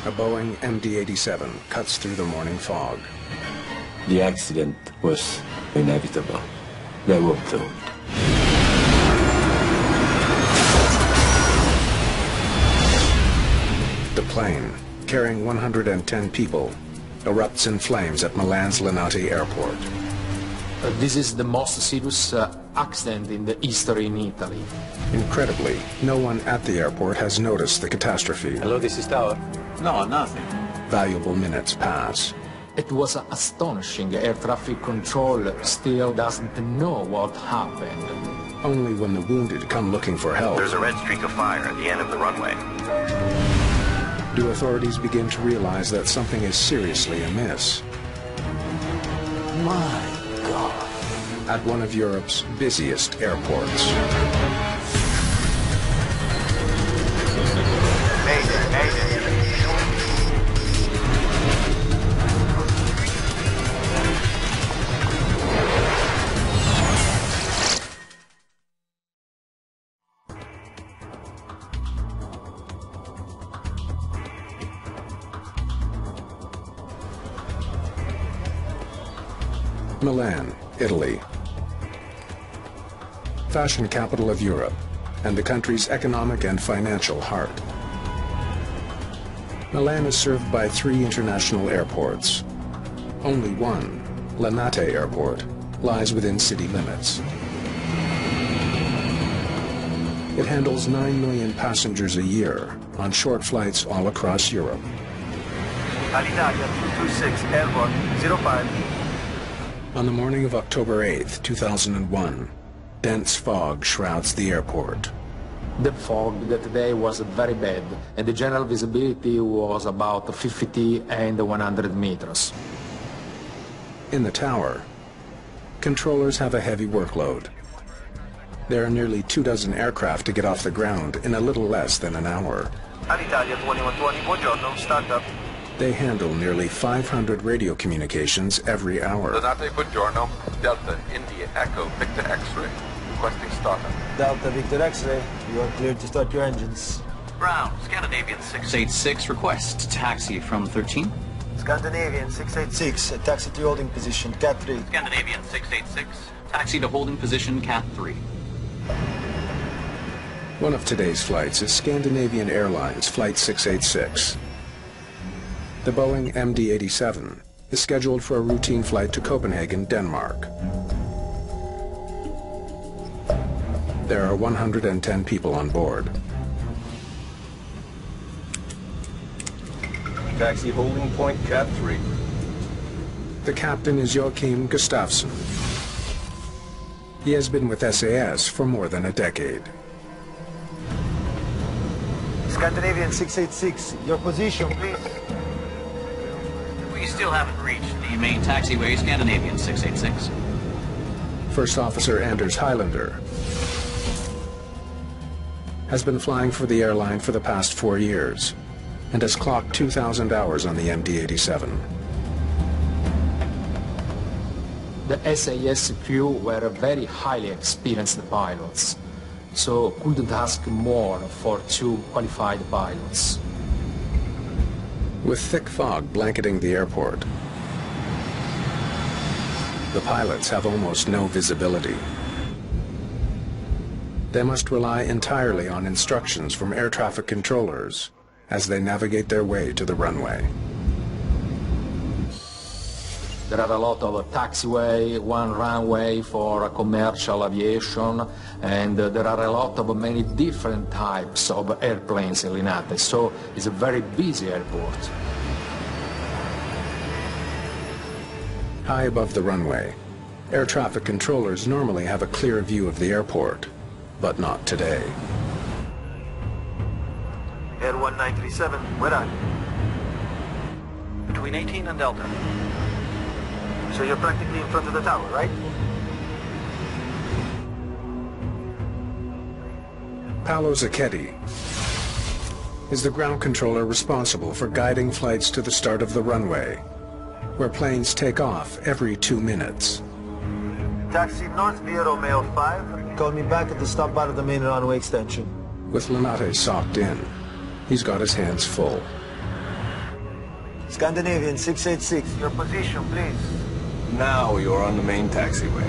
A Boeing MD-87 cuts through the morning fog. The accident was inevitable. They were doomed. The plane, carrying 110 people, erupts in flames at Milan's Linate airport. This is the most serious accident in the history in Italy. Incredibly, no one at the airport has noticed the catastrophe. Hello, this is Tower. No, nothing. Valuable minutes pass. It was astonishing. Air traffic control still doesn't know what happened. Only when the wounded come looking for help There's a red streak of fire at the end of the runway. do authorities begin to realize that something is seriously amiss. My God. At one of Europe's busiest airports. Mayday, mayday. Milan, Italy. Fashion capital of Europe and the country's economic and financial heart. Milan is served by 3 international airports. Only one, Linate Airport, lies within city limits. It handles 9 million passengers a year on short flights all across Europe. Alitalia 226 Airport 05. On the morning of October 8th, 2001, dense fog shrouds the airport. The fog that day was very bad, and the general visibility was about 50 and 100 meters. In the tower, controllers have a heavy workload. There are nearly 24 aircraft to get off the ground in a little less than an hour. Alitalia 2120, buongiorno, start up. They handle nearly 500 radio communications every hour. Linate, buongiorno. Delta, India, Echo, Victor X-ray. Requesting startup. Delta, Victor X-ray. You are cleared to start your engines. Brown, Scandinavian 686, request taxi from 13. Scandinavian 686. Taxi to holding position, Cat 3. Scandinavian 686. Taxi to holding position, Cat 3. One of today's flights is Scandinavian Airlines Flight 686. The Boeing MD-87 is scheduled for a routine flight to Copenhagen, Denmark. There are 110 people on board. Taxi holding point, Cat 3. The captain is Joachim Gustafsson. He has been with SAS for more than a decade. Scandinavian 686, your position, please. We still haven't reached the main taxiway, Scandinavian 686. First Officer Anders Highlander has been flying for the airline for the past 4 years and has clocked 2,000 hours on the MD-87. The SAS crew were very highly experienced pilots, so couldn't ask more for 2 qualified pilots. With thick fog blanketing the airport, the pilots have almost no visibility. They must rely entirely on instructions from air traffic controllers as they navigate their way to the runway. There are a lot of taxiway, one runway for commercial aviation, and there are a lot of many different types of airplanes in Linate, so it's a very busy airport. High above the runway, air traffic controllers normally have a clear view of the airport, but not today. Air 1937, where are you? Between 18 and Delta. So you're practically in front of the tower, right? Paolo Zacchetti is the ground controller responsible for guiding flights to the start of the runway, where planes take off every 2 minutes. Taxi North via Romeo 5. Call me back at the stop out of the main runway extension. With Linate socked in, he's got his hands full. Scandinavian 686. Your position, please. Now you're on the main taxiway.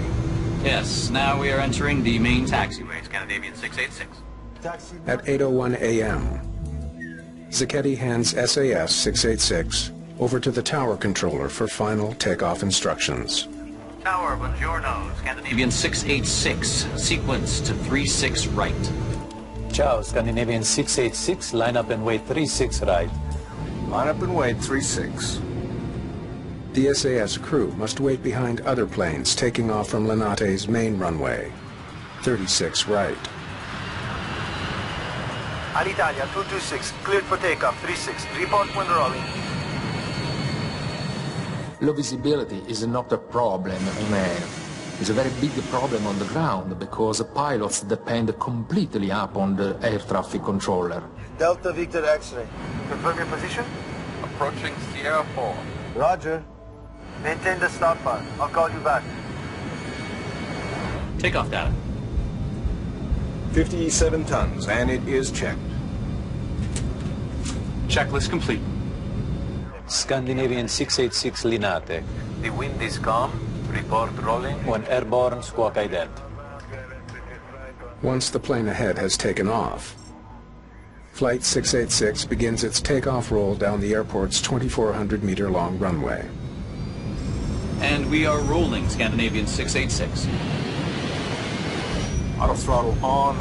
Yes, now we are entering the main taxiway, Scandinavian 686. Taxi. At 8:01 a.m., Zacchetti hands SAS 686 over to the tower controller for final takeoff instructions. Tower, buongiorno, Scandinavian 686, sequence to 36 right. Ciao, Scandinavian 686, line up and wait 36 right. Line up and wait 36. The SAS crew must wait behind other planes taking off from Linate's main runway, 36 right. Alitalia 226, cleared for takeoff, 36. Report when rolling. Low visibility is not a problem on air. It's a very big problem on the ground because pilots depend completely upon the air traffic controller. Delta Victor X-ray. Confirm your position. Approaching Sierra 4. Roger. Maintain the stop bar. I'll call you back. Takeoff data. 57 tons, and it is checked. Checklist complete. Scandinavian 686 Linate, The wind is calm. Report rolling. when airborne squawk ident. Once the plane ahead has taken off, Flight 686 begins its takeoff roll down the airport's 2,400-meter-long runway. And we are rolling, Scandinavian 686. Auto throttle on.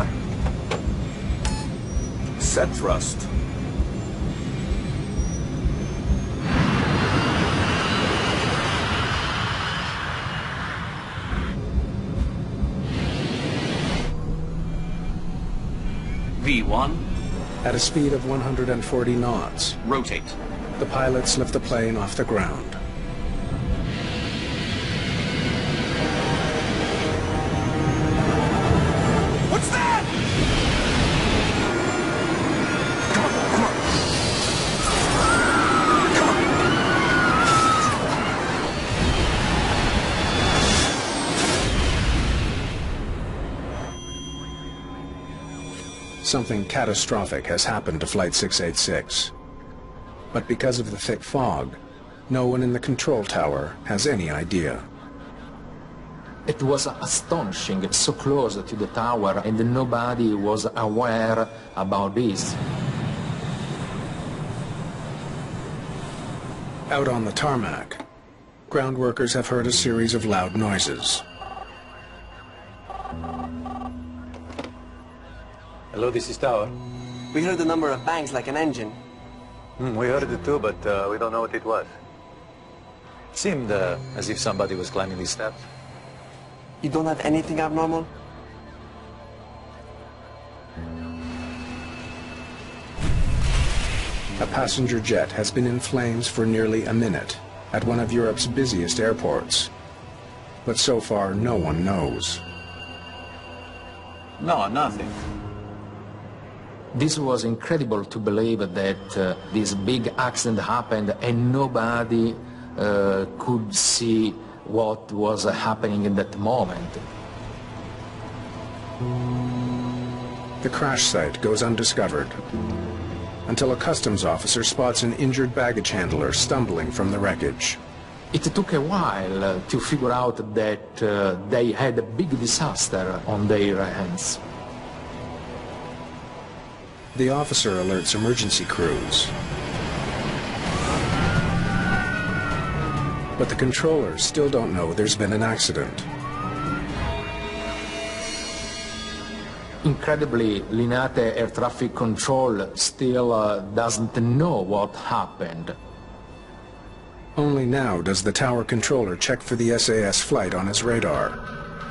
Set thrust. V1, At a speed of 140 knots, rotate. the pilots lift the plane off the ground. What's that? Something catastrophic has happened to Flight 686. But because of the thick fog, no one in the control tower has any idea. It was astonishing, so close to the tower, and nobody was aware about this. Out on the tarmac, ground workers have heard a series of loud noises. Hello, this is Tower. We heard a number of bangs like an engine. We heard it too, but we don't know what it was. It seemed as if somebody was climbing these steps. You don't have anything abnormal? A passenger jet has been in flames for nearly a minute at one of Europe's busiest airports. But so far, no one knows. No, nothing. This was incredible to believe that this big accident happened and nobody could see what was happening in that moment. The crash site goes undiscovered until a customs officer spots an injured baggage handler stumbling from the wreckage. It took a while to figure out that they had a big disaster on their hands. The officer alerts emergency crews. But the controllers still don't know there's been an accident. Incredibly, Linate Air Traffic Control still doesn't know what happened. Only now does the tower controller check for the SAS flight on his radar.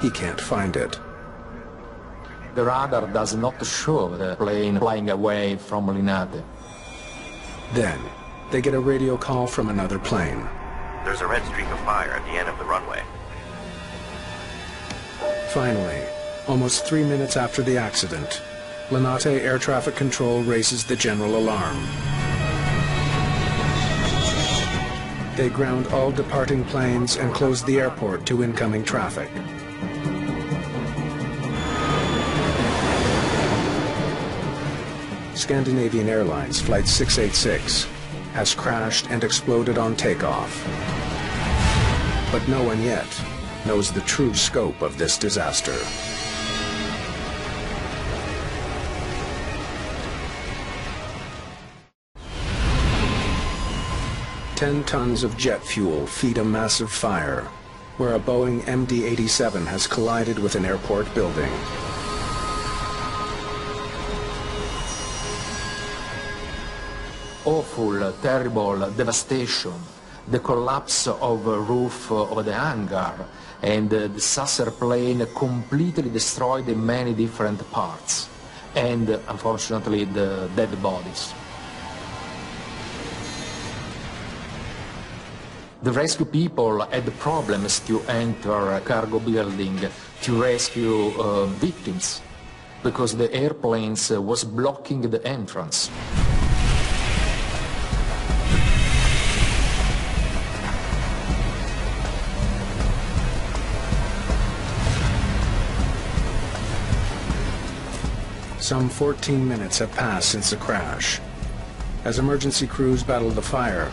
He can't find it. The radar does not show the plane flying away from Linate. Then, they get a radio call from another plane. There's a red streak of fire at the end of the runway. Finally, almost 3 minutes after the accident, Linate Air Traffic Control raises the general alarm. They ground all departing planes and close the airport to incoming traffic. Scandinavian Airlines Flight 686 has crashed and exploded on takeoff. But no one yet knows the true scope of this disaster. Ten tons of jet fuel feed a massive fire, where a Boeing MD-87 has collided with an airport building. Awful, terrible devastation, the collapse of a roof of the hangar, and the saucer plane completely destroyed in many different parts, and unfortunately the dead bodies. The rescue people had problems to enter a cargo building to rescue victims because the airplanes was blocking the entrance. Some 14 minutes have passed since the crash. As emergency crews battle the fire,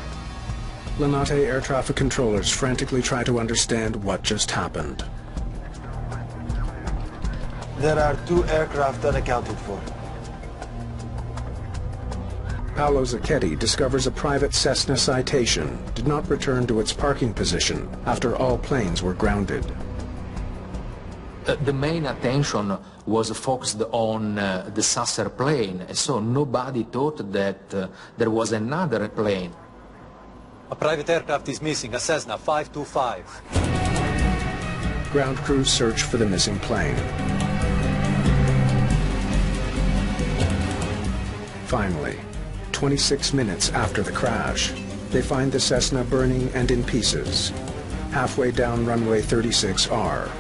Linate air traffic controllers frantically try to understand what just happened. There are 2 aircraft unaccounted for. Paolo Zacchetti discovers a private Cessna Citation did not return to its parking position after all planes were grounded. The main attention was focused on the saucer plane, so nobody thought that there was another plane. A private aircraft is missing, a Cessna 525. Ground crews search for the missing plane. Finally, 26 minutes after the crash, they find the Cessna burning and in pieces, halfway down runway 36R.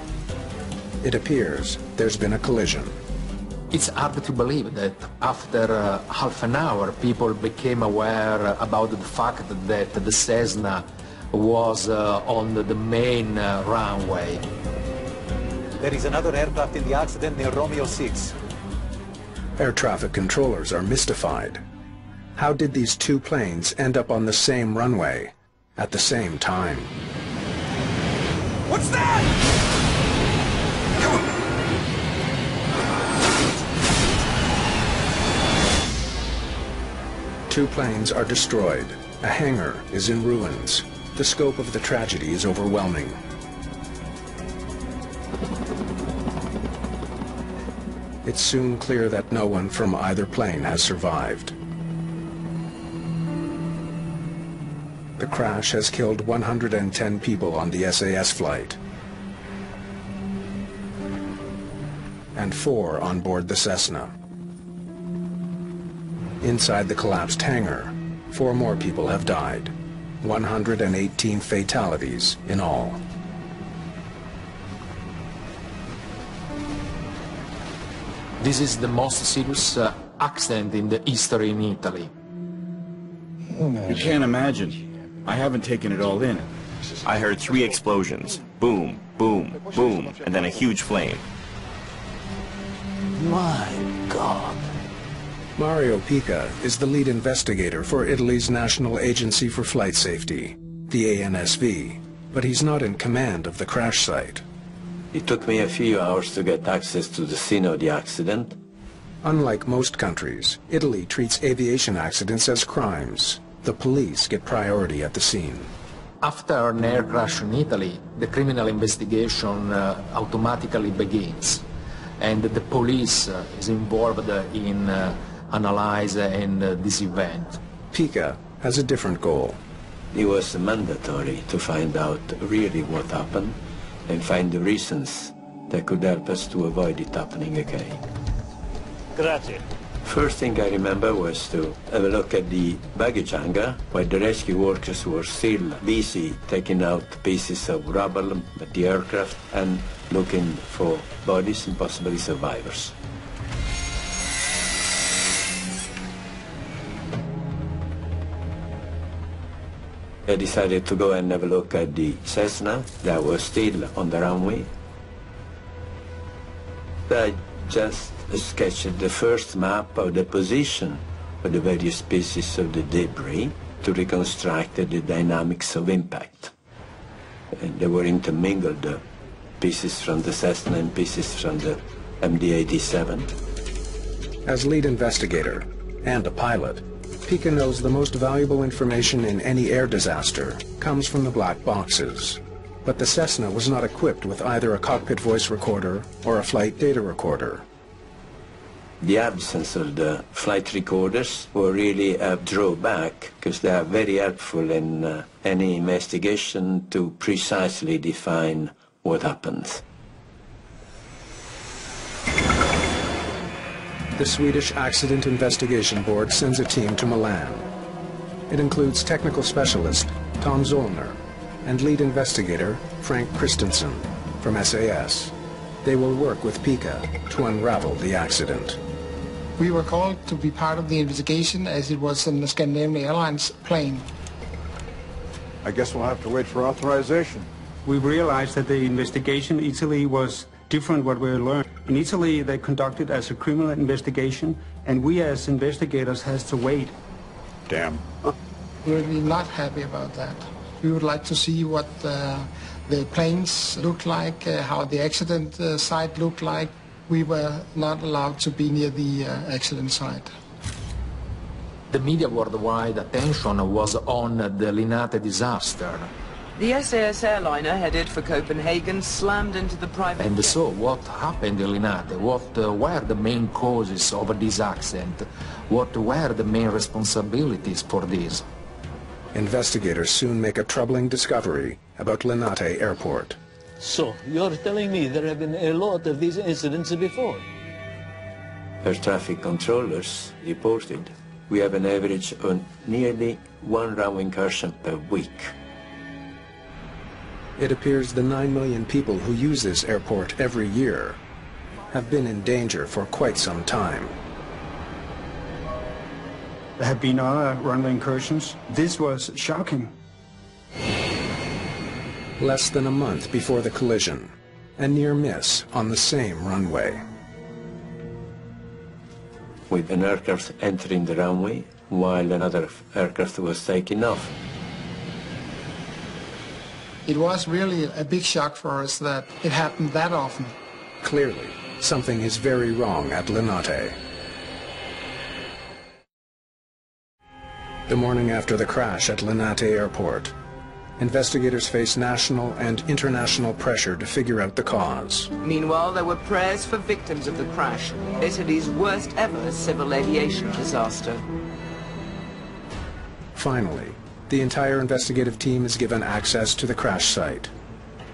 It appears there's been a collision. It's hard to believe that after half an hour people became aware about the fact that the Cessna was on the main runway. There is another aircraft in the accident near Romeo 6. Air traffic controllers are mystified. How did these 2 planes end up on the same runway at the same time? What's that? 2 planes are destroyed. A hangar is in ruins. The scope of the tragedy is overwhelming. It's soon clear that no one from either plane has survived. The crash has killed 110 people on the SAS flight, and 4 on board the Cessna. Inside the collapsed hangar, 4 more people have died. 118 fatalities in all. This is the most serious accident in the history in Italy. You can't imagine. I haven't taken it all in. I heard 3 explosions. Boom, boom, boom, and then a huge flame. My God. Mario Pica is the lead investigator for Italy's National Agency for Flight Safety, the ANSV, but he's not in command of the crash site. It took me a few hours to get access to the scene of the accident. Unlike most countries, Italy treats aviation accidents as crimes. The police get priority at the scene. After an air crash in Italy, the criminal investigation automatically begins, and the police is involved in analyzing this event. Pica has a different goal. It was mandatory to find out really what happened and find the reasons that could help us to avoid it happening again. Grazie. First thing I remember was to have a look at the baggage hangar, where the rescue workers were still busy taking out pieces of rubble at the aircraft and looking for bodies and possibly survivors. I decided to go and have a look at the Cessna that was still on the runway. I just sketched the first map of the position of the various pieces of the debris to reconstruct the dynamics of impact. And they were intermingled, pieces from the Cessna and pieces from the MD-87. As lead investigator and a pilot, Pika knows the most valuable information in any air disaster comes from the black boxes. But the Cessna was not equipped with either a cockpit voice recorder or a flight data recorder. The absence of the flight recorders were really a drawback, because they are very helpful in any investigation to precisely define what happens. The Swedish Accident Investigation Board sends a team to Milan. It includes technical specialist Tom Zollner and lead investigator Frank Christensen from SAS. They will work with Pika to unravel the accident. We were called to be part of the investigation as it was in the Scandinavian Airlines plane. I guess we'll have to wait for authorization. We realized that the investigation in Italy was different what we learned. In Italy, they conducted as a criminal investigation, and we as investigators has to wait. Damn. We're really not happy about that. We would like to see what the planes looked like, how the accident site looked like. We were not allowed to be near the accident site. The media worldwide attention was on the Linate disaster. The SAS airliner headed for Copenhagen slammed into the private... And so what happened in Linate? What were the main causes of this accident? What were the main responsibilities for this? Investigators soon make a troubling discovery about Linate Airport. So, you're telling me there have been a lot of these incidents before? Air traffic controllers reported we have an average of nearly one runway incursion per week. It appears the 9 million people who use this airport every year have been in danger for quite some time. There have been other runway incursions. This was shocking. Less than a month before the collision, a near miss on the same runway. With an aircraft entering the runway while another aircraft was taking off. It was really a big shock for us that it happened that often. Clearly, something is very wrong at Linate. The morning after the crash at Linate Airport, investigators face national and international pressure to figure out the cause. Meanwhile, there were prayers for victims of the crash, Italy's worst ever civil aviation disaster. Finally, the entire investigative team is given access to the crash site.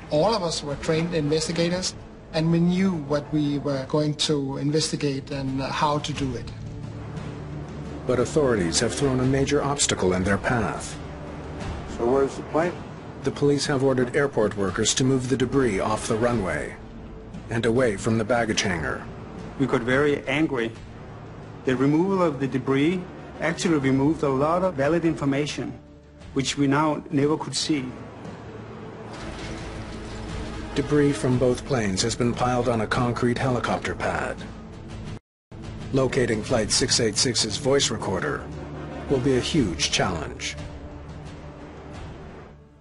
All of us were trained investigators, and we knew what we were going to investigate and how to do it. But authorities have thrown a major obstacle in their path. So where's the plane? The police have ordered airport workers to move the debris off the runway and away from the baggage hangar. We got very angry. The removal of the debris actually removed a lot of valid information, which we now never could see. Debris from both planes has been piled on a concrete helicopter pad. Locating Flight 686's voice recorder will be a huge challenge.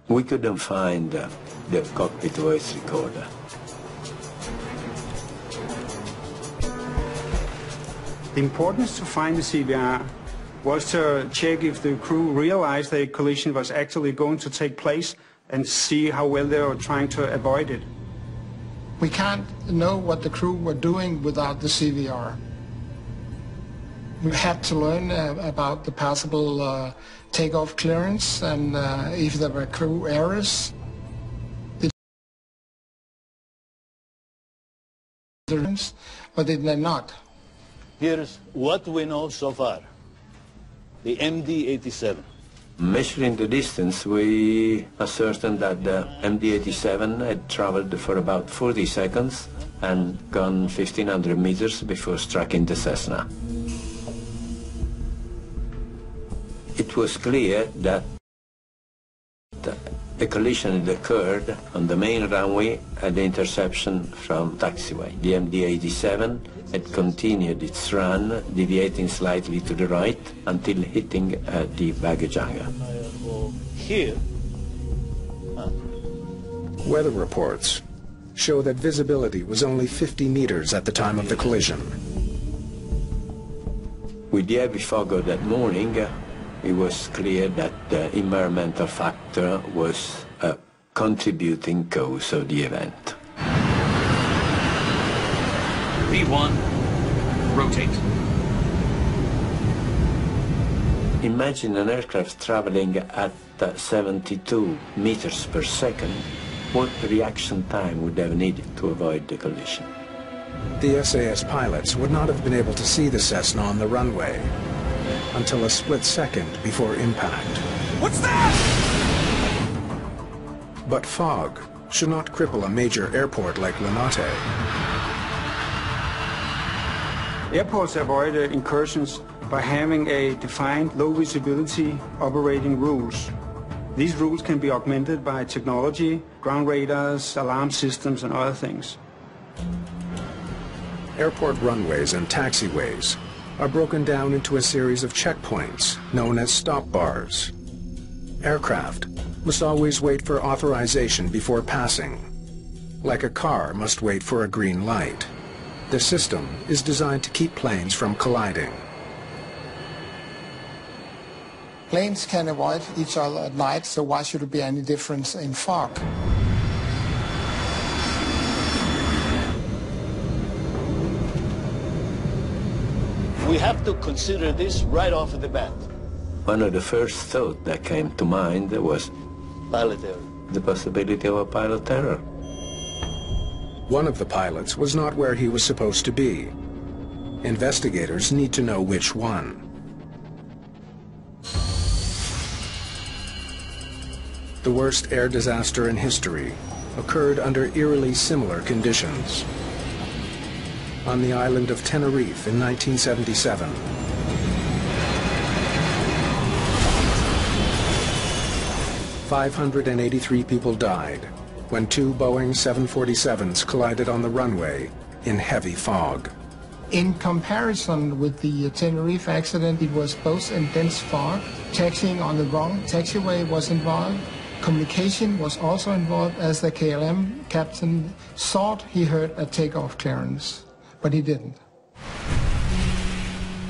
We couldn't find the cockpit voice recorder. The importance to find the CVR was to check if the crew realized the collision was actually going to take place and see how well they were trying to avoid it. We can't know what the crew were doing without the CVR. We had to learn about the possible takeoff clearance and if there were crew errors. But did they not? Here's what we know so far. The MD-87. Measuring the distance, we ascertained that the MD-87 had traveled for about 40 seconds and gone 1,500 meters before striking the Cessna. It was clear that A collision had occurred on the main runway at the interception from taxiway. The MD-87 had continued its run, deviating slightly to the right until hitting the baggage hangar. Here. Weather reports show that visibility was only 50 meters at the time of the collision. With the heavy fog of that morning, it was clear that the environmental factor was a contributing cause of the event. V1, rotate. Imagine an aircraft traveling at 72 meters per second. What reaction time would have needed to avoid the collision? The SAS pilots would not have been able to see the Cessna on the runway until a split second before impact. What's that? But fog should not cripple a major airport like Linate. Airports avoid incursions by having a defined low visibility operating rules. These rules can be augmented by technology, ground radars, alarm systems, and other things. Airport runways and taxiways are broken down into a series of checkpoints known as stop bars. Aircraft must always wait for authorization before passing, like a car must wait for a green light. The system is designed to keep planes from colliding. Planes can avoid each other at night, so why should there be any difference in fog? We have to consider this right off the bat. One of the first thoughts that came to mind was pilot error. The possibility of a pilot error. One of the pilots was not where he was supposed to be. Investigators need to know which one. The worst air disaster in history occurred under eerily similar conditions. On the island of Tenerife in 1977. "583 people died when two Boeing 747s collided on the runway in heavy fog." In comparison with the Tenerife accident, it was both in dense fog, taxiing on the wrong taxiway was involved, communication was also involved as the KLM captain thought he heard a takeoff clearance, but he didn't.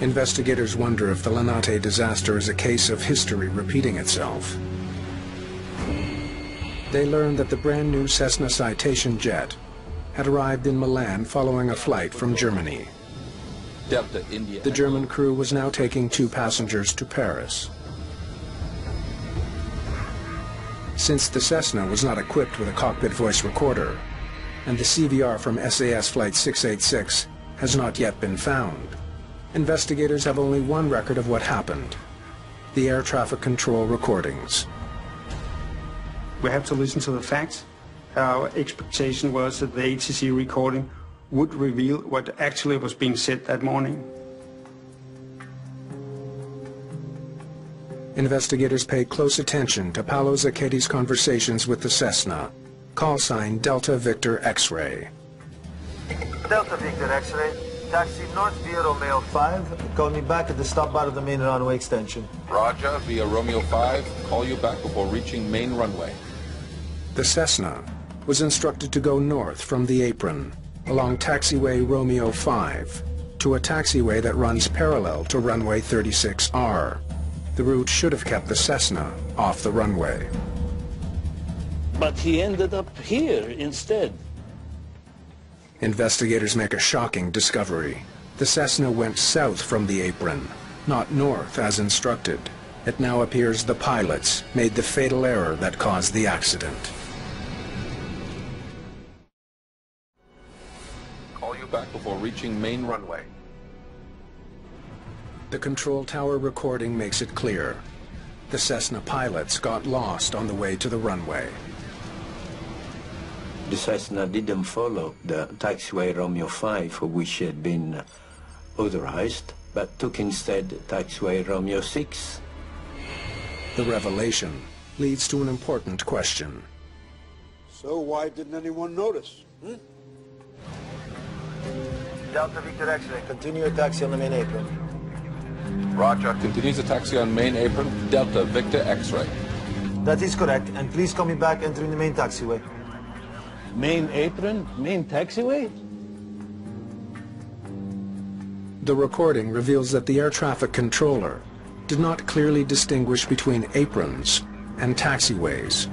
Investigators wonder if the Linate disaster is a case of history repeating itself. They learned that the brand new Cessna Citation jet had arrived in Milan following a flight from Germany. Delta, India. The German crew was now taking 2 passengers to Paris. Since the Cessna was not equipped with a cockpit voice recorder, and the CVR from SAS Flight 686 has not yet been found, investigators have only one record of what happened: the air traffic control recordings. We have to listen to the facts. Our expectation was that the ATC recording would reveal what actually was being said that morning. Investigators paid close attention to Paolo Zacchetti's conversations with the Cessna, call sign Delta Victor X-Ray. Delta Victor X-Ray, taxi north via Romeo 5, call me back at the stop bar of the main runway extension. Roger, via Romeo 5, call you back before reaching main runway. The Cessna was instructed to go north from the apron, along taxiway Romeo 5, to a taxiway that runs parallel to runway 36R. The route should have kept the Cessna off the runway. But he ended up here instead. Investigators make a shocking discovery. The Cessna went south from the apron, not north as instructed. It now appears the pilots made the fatal error that caused the accident. Call you back before reaching main runway. The control tower recording makes it clear. The Cessna pilots got lost on the way to the runway. The Cessna didn't follow the taxiway Romeo 5 for which it had been authorized, but took instead taxiway Romeo 6. The revelation leads to an important question. So why didn't anyone notice? Delta Victor X-ray. Continue your taxi on the main apron. Roger. Continues the taxi on main apron, Delta Victor X-ray. That is correct, and please call me back entering the main taxiway. Main apron? Main taxiway? The recording reveals that the air traffic controller did not clearly distinguish between aprons and taxiways.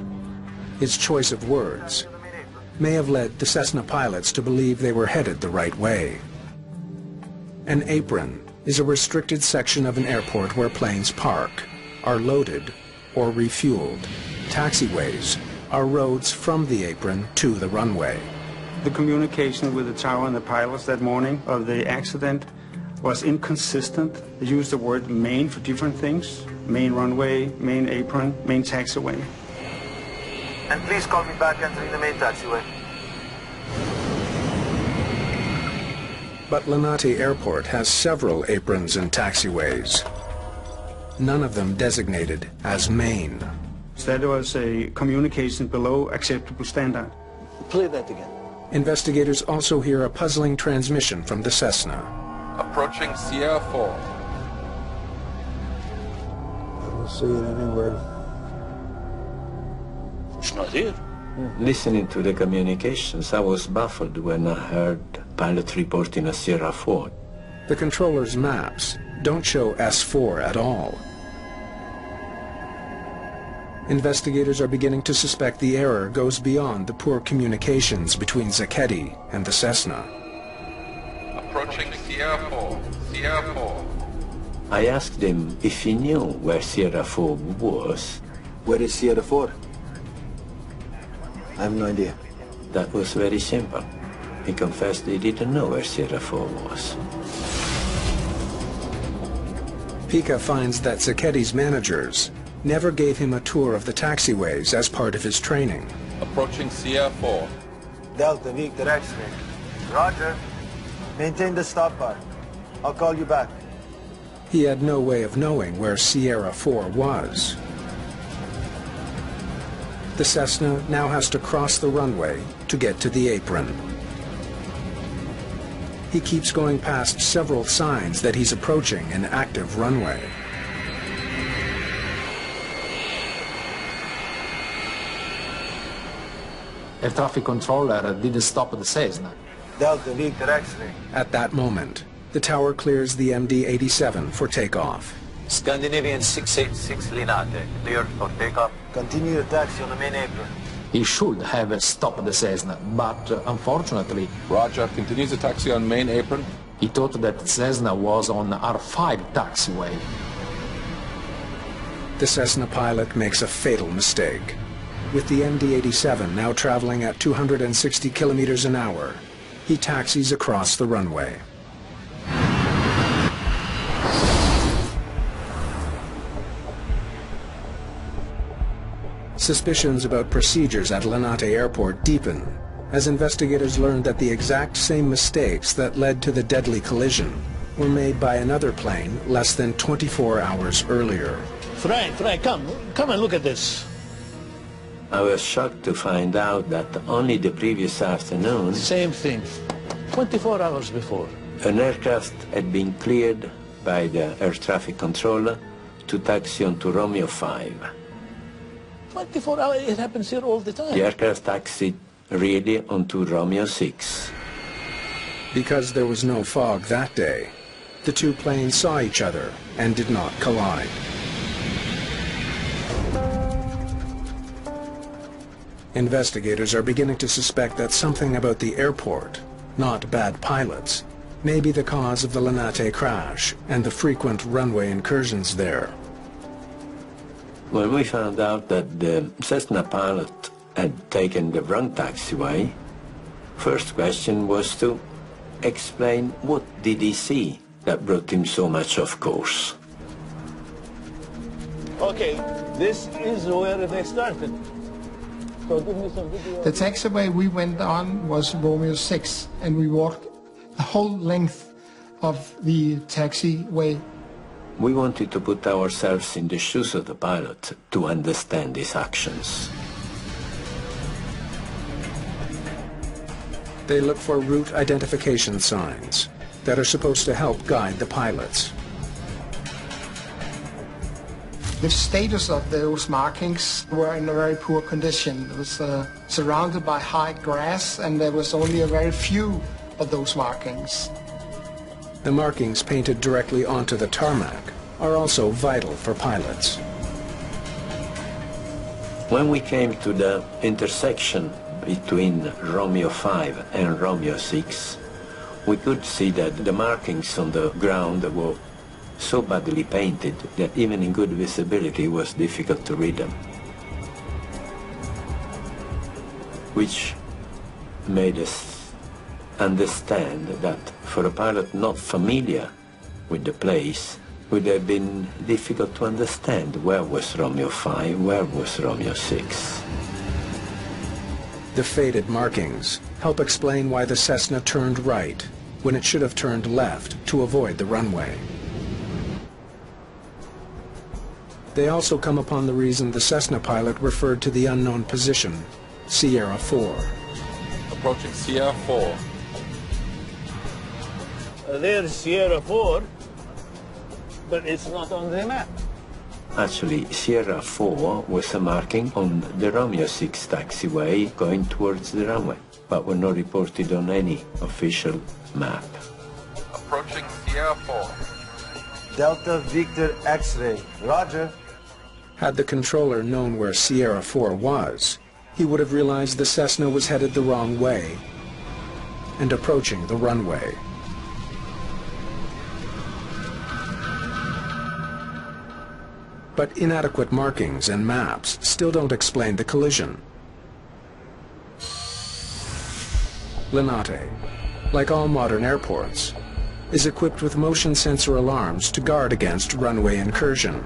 His choice of words may have led the Cessna pilots to believe they were headed the right way. An apron is a restricted section of an airport where planes park, are loaded, or refueled. Taxiways are roads from the apron to the runway. The communication with the tower and the pilots that morning of the accident was inconsistent. They used the word main for different things. Main runway, main apron, main taxiway. And please call me back entering the main taxiway. But Linate Airport has several aprons and taxiways, none of them designated as main. So that was a communication below acceptable standard. Play that again. Investigators also hear a puzzling transmission from the Cessna. Approaching Sierra 4. I don't see it anywhere. It's not here. Listening to the communications, I was baffled when I heard pilot reporting a Sierra 4. The controller's maps don't show S4 at all. Investigators are beginning to suspect the error goes beyond the poor communications between Zacchetti and the Cessna. Approaching Sierra 4. Sierra 4. I asked him if he knew where Sierra 4 was. Where is Sierra 4? I have no idea. That was very simple. He confessed he didn't know where Sierra 4 was. Pica finds that Zacchetti's managers never gave him a tour of the taxiways as part of his training. Approaching Sierra 4. Delta Victor X-ray. Roger. Maintain the stop bar. I'll call you back. He had no way of knowing where Sierra 4 was. The Cessna now has to cross the runway to get to the apron. He keeps going past several signs that he's approaching an active runway. Air traffic controller didn't stop the Cessna. Delta Victor X-ray. At that moment, the tower clears the MD-87 for takeoff. Scandinavian 686 Linate, cleared for takeoff. Continue your taxi on the main apron. He should have stopped the Cessna, but unfortunately... Roger, continues the taxi on main apron. He thought that Cessna was on R5 taxiway. The Cessna pilot makes a fatal mistake. With the MD-87 now traveling at 260 kilometers an hour, he taxis across the runway. Suspicions about procedures at Linate Airport deepen as investigators learn that the exact same mistakes that led to the deadly collision were made by another plane less than 24 hours earlier. Frank, come and look at this. I was shocked to find out that only the previous afternoon... Same thing. 24 hours before. An aircraft had been cleared by the air traffic controller to taxi onto Romeo 5. 24 hours, it happens here all the time. The aircraft taxied really onto Romeo 6. Because there was no fog that day, the two planes saw each other and did not collide. Investigators are beginning to suspect that something about the airport, not bad pilots, may be the cause of the Linate crash and the frequent runway incursions there. When we found out that the Cessna pilot had taken the wrong taxiway, first question was to explain what did he see that brought him so much off course. Okay, this is where they started. So give me some video. The taxiway we went on was Romeo 6, and we walked the whole length of the taxiway. We wanted to put ourselves in the shoes of the pilot to understand his actions. They look for route identification signs that are supposed to help guide the pilots. The status of those markings were in a very poor condition. It was surrounded by high grass, and there was only a very few of those markings. The markings painted directly onto the tarmac are also vital for pilots. When we came to the intersection between Romeo 5 and Romeo 6, we could see that the markings on the ground were so badly painted that even in good visibility it was difficult to read them, which made us understand that for a pilot not familiar with the place, it would have been difficult to understand where was Romeo 5, where was Romeo 6. The faded markings help explain why the Cessna turned right when it should have turned left to avoid the runway. They also come upon the reason the Cessna pilot referred to the unknown position, Sierra 4. Approaching Sierra 4. There's Sierra 4, but it's not on the map. Actually, Sierra 4 was a marking on the Romeo 6 taxiway going towards the runway, but were not reported on any official map. Approaching Sierra 4. Delta Victor X-ray. Roger. Had the controller known where Sierra 4 was, he would have realized the Cessna was headed the wrong way and approaching the runway. But inadequate markings and maps still don't explain the collision. Linate, like all modern airports, is equipped with motion sensor alarms to guard against runway incursion.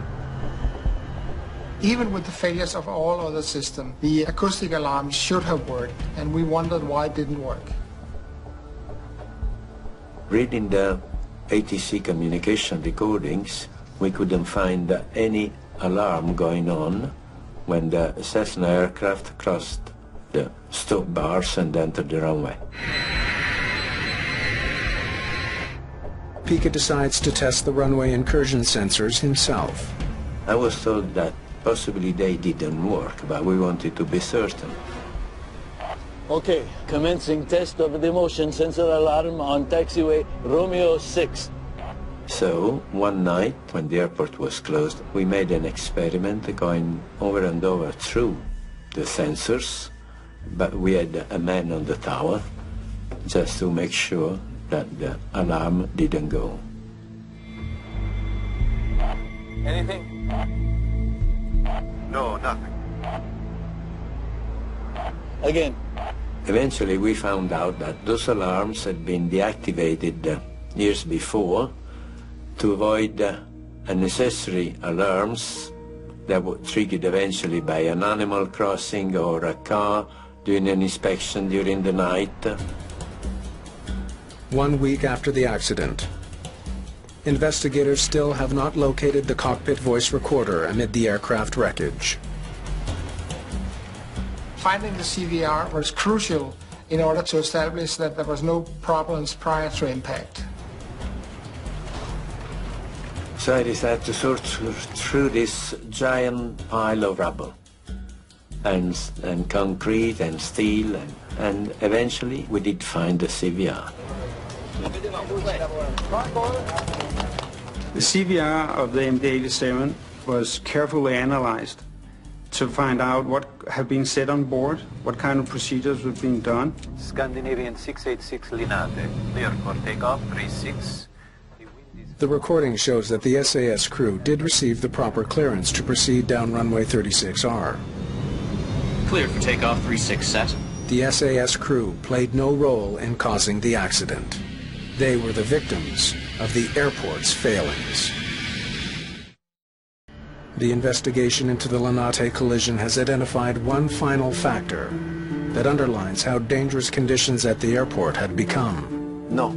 Even with the failures of all other systems, the acoustic alarm should have worked, and we wondered why it didn't work. Reading the ATC communication recordings, we couldn't find any alarm going on when the Cessna aircraft crossed the stop bars and entered the runway. Pica decides to test the runway incursion sensors himself. I was told that possibly they didn't work, but we wanted to be certain. Okay, commencing test of the motion sensor alarm on taxiway Romeo 6. So, one night, when the airport was closed, we made an experiment going over and over through the sensors, but we had a man on the tower just to make sure that the alarm didn't go. Anything? No, nothing. Again. Eventually we found out that those alarms had been deactivated years before to avoid unnecessary alarms that were triggered eventually by an animal crossing or a car doing an inspection during the night. 1 week after the accident, investigators still have not located the cockpit voice recorder amid the aircraft wreckage. Finding the CVR was crucial in order to establish that there was no problems prior to impact. So I decided to sort through this giant pile of rubble and concrete and steel, and eventually we did find the CVR. The CVR of the MD-87 was carefully analyzed to find out what had been said on board, what kind of procedures were being done. Scandinavian 686 Linate, clear for takeoff 36. The recording shows that the SAS crew did receive the proper clearance to proceed down runway 36R. Cleared for takeoff 36 set. The SAS crew played no role in causing the accident. They were the victims of the airport's failings. The investigation into the Linate collision has identified one final factor that underlines how dangerous conditions at the airport had become. No.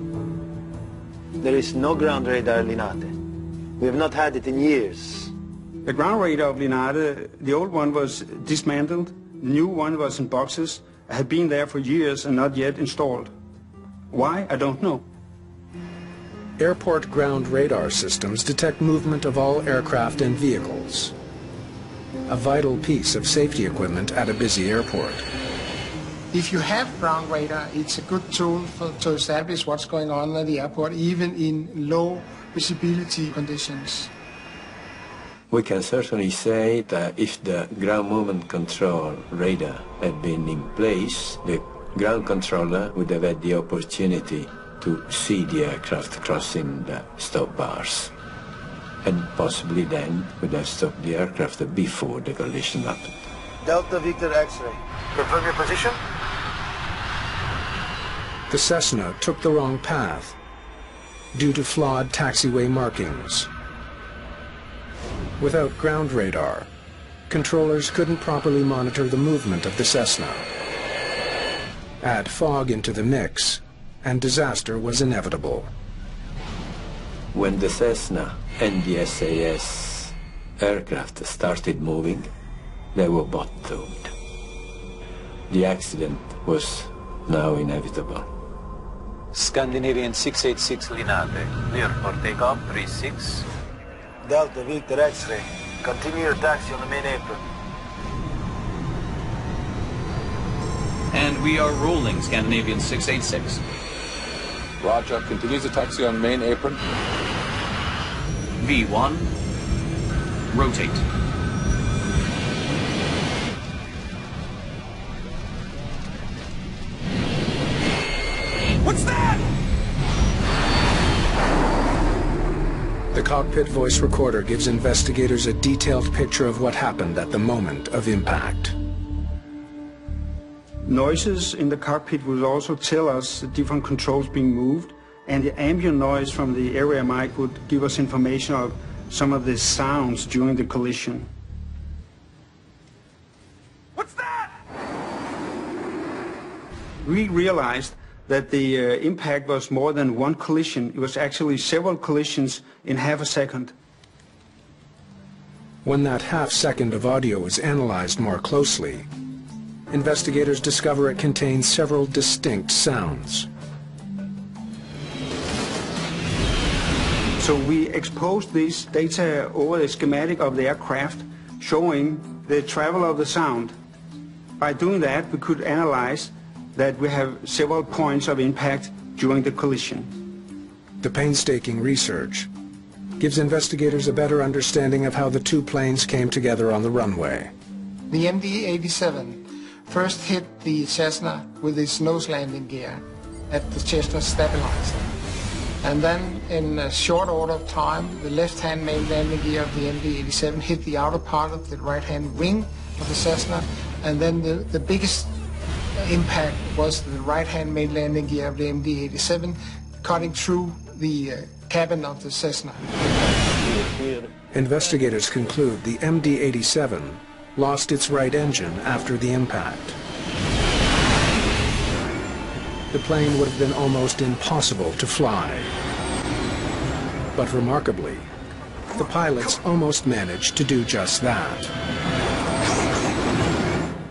There is no ground radar Linate. We have not had it in years. The ground radar of Linate, the old one was dismantled, the new one was in boxes, had been there for years and not yet installed. Why? I don't know. Airport ground radar systems detect movement of all aircraft and vehicles. A vital piece of safety equipment at a busy airport. If you have ground radar, it's a good tool to establish what's going on at the airport, even in low visibility conditions. We can certainly say that if the ground movement control radar had been in place, the ground controller would have had the opportunity to see the aircraft crossing the stop bars, and possibly then would have stopped the aircraft before the collision happened. Delta Victor X-ray. Confirm your position? The Cessna took the wrong path due to flawed taxiway markings. Without ground radar, controllers couldn't properly monitor the movement of the Cessna. Add fog into the mix, and disaster was inevitable. When the Cessna and the SAS aircraft started moving, they were both doomed. The accident was now inevitable. Scandinavian 686 Linate, clear for takeoff, 36. Delta Victor X-ray. Continue your taxi on the main apron. And we are rolling, Scandinavian 686. Roger, continues the taxi on main apron. V1, rotate. What's that? The cockpit voice recorder gives investigators a detailed picture of what happened at the moment of impact. Noises in the cockpit will also tell us the different controls being moved, and the ambient noise from the area mic would give us information of some of the sounds during the collision. What's that? We realized that the impact was more than one collision. It was actually several collisions in half a second. When that half second of audio is analyzed more closely, investigators discover it contains several distinct sounds. So we exposed this data over the schematic of the aircraft, showing the travel of the sound. By doing that, we could analyze that we have several points of impact during the collision. The painstaking research gives investigators a better understanding of how the two planes came together on the runway. The MD-87 first hit the Cessna with its nose landing gear at the Cessna stabilizer. And then in a short order of time, the left-hand main landing gear of the MD-87 hit the outer part of the right-hand wing of the Cessna, and then the biggest impact was the right-hand main landing gear of the MD-87 cutting through the cabin of the Cessna. Investigators conclude the MD-87 lost its right engine after the impact. The plane would have been almost impossible to fly. But remarkably, the pilots almost managed to do just that.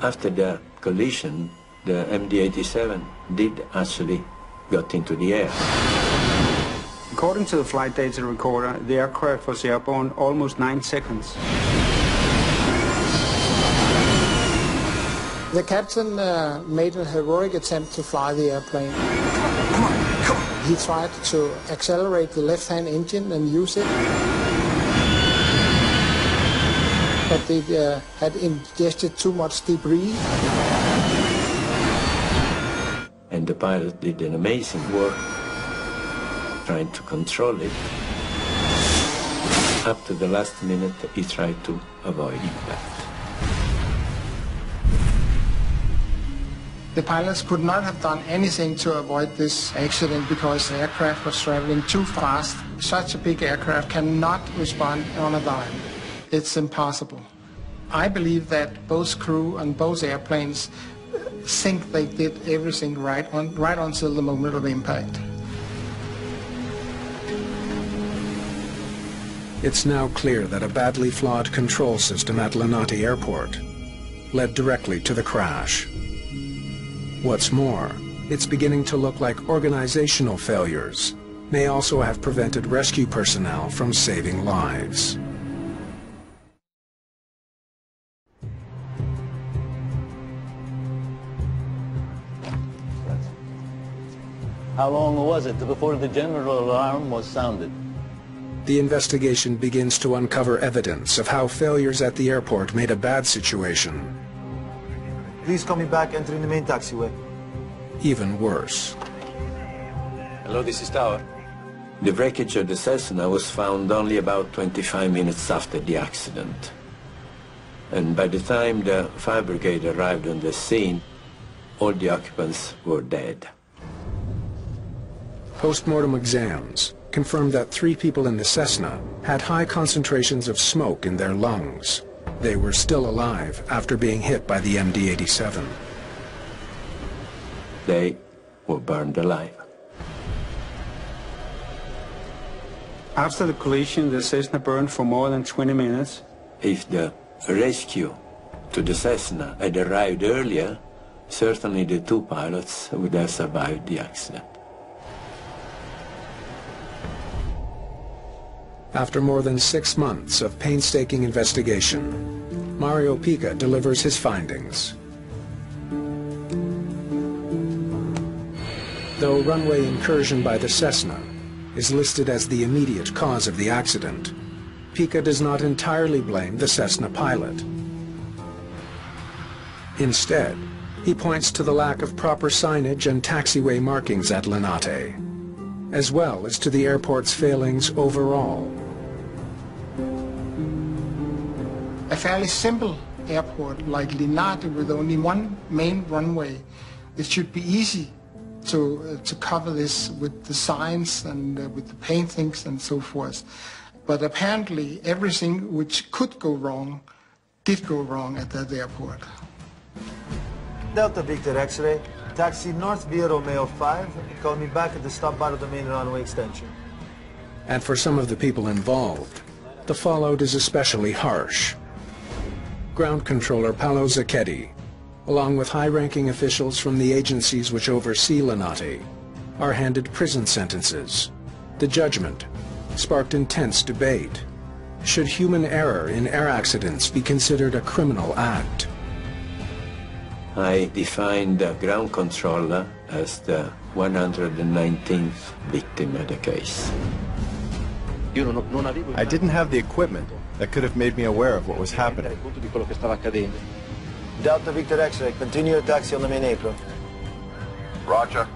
After the collision, the MD-87 did actually got into the air. According to the flight data recorder, the aircraft was airborne almost 9 seconds. The captain made a heroic attempt to fly the airplane. He tried to accelerate the left-hand engine and use it, but they had ingested too much debris. And the pilot did an amazing work trying to control it. Up to the last minute, he tried to avoid impact. The pilots could not have done anything to avoid this accident because the aircraft was traveling too fast. Such a big aircraft cannot respond on a dime. It's impossible. I believe that both crew and both airplanes think they did everything right until the moment of impact. It's now clear that a badly flawed control system at Linate Airport led directly to the crash. What's more, it's beginning to look like organizational failures may also have prevented rescue personnel from saving lives. How long was it before the general alarm was sounded? The investigation begins to uncover evidence of how failures at the airport made a bad situation Please call me back entering the main taxiway. even worse. Hello, this is Tower. The wreckage of the Cessna was found only about 25 minutes after the accident. And by the time the fire brigade arrived on the scene, all the occupants were dead. Post-mortem exams confirmed that 3 people in the Cessna had high concentrations of smoke in their lungs. They were still alive after being hit by the MD-87. They were burned alive. After the collision, the Cessna burned for more than 20 minutes. If the rescue to the Cessna had arrived earlier, certainly the 2 pilots would have survived the accident. After more than 6 months of painstaking investigation, Mario Pica delivers his findings. Though runway incursion by the Cessna is listed as the immediate cause of the accident, Pica does not entirely blame the Cessna pilot. Instead, he points to the lack of proper signage and taxiway markings at Linate, as well as to the airport's failings overall. A fairly simple airport like Linate with only one main runway, it should be easy to cover this with the signs and with the paintings and so forth. But apparently everything which could go wrong did go wrong at that airport. Delta Victor X-ray, taxi north via Romeo 5, call me back at the stop bar of the main runway extension. And for some of the people involved, the fallout is especially harsh. Ground Controller Paolo Zacchetti, along with high-ranking officials from the agencies which oversee Linate, are handed prison sentences. The judgment sparked intense debate. Should human error in air accidents be considered a criminal act? I defined the ground controller as the 119th victim of the case. I didn't have the equipment that could have made me aware of what was happening. Delta Victor X-ray, continue your taxi on the main apron. Roger.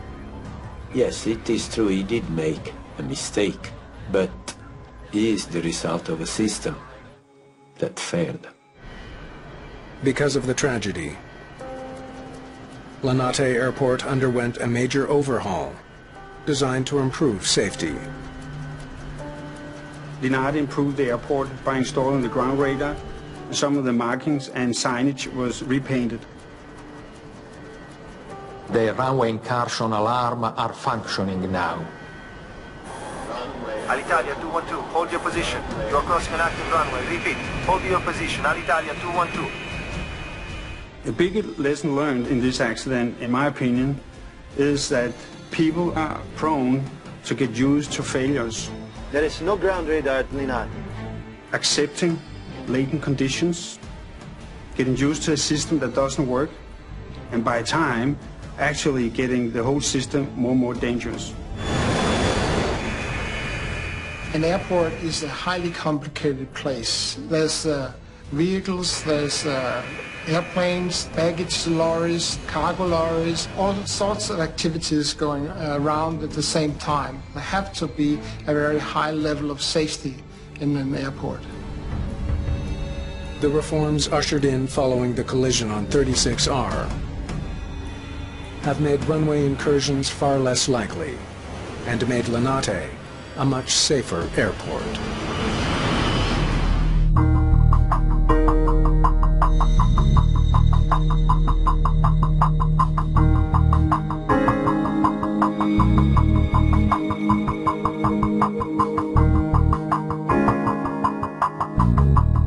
Yes, it is true he did make a mistake, but he is the result of a system that failed. Because of the tragedy, Linate Airport underwent a major overhaul designed to improve safety. Linate improved the airport by installing the ground radar. Some of the markings and signage was repainted. The runway incursion alarm are functioning now. Alitalia 212, hold your position. You're crossing an active runway. Repeat, hold your position. Alitalia 212. A big lesson learned in this accident, in my opinion, is that people are prone to get used to failures. There is no ground radar at Linate. Accepting latent conditions, getting used to a system that doesn't work, and by time, actually getting the whole system more and more dangerous. An airport is a highly complicated place. There's vehicles, there's airplanes, baggage lorries, cargo lorries, all sorts of activities going around at the same time. There have to be a very high level of safety in an airport. The reforms ushered in following the collision on 36R have made runway incursions far less likely and made Linate a much safer airport. Bye.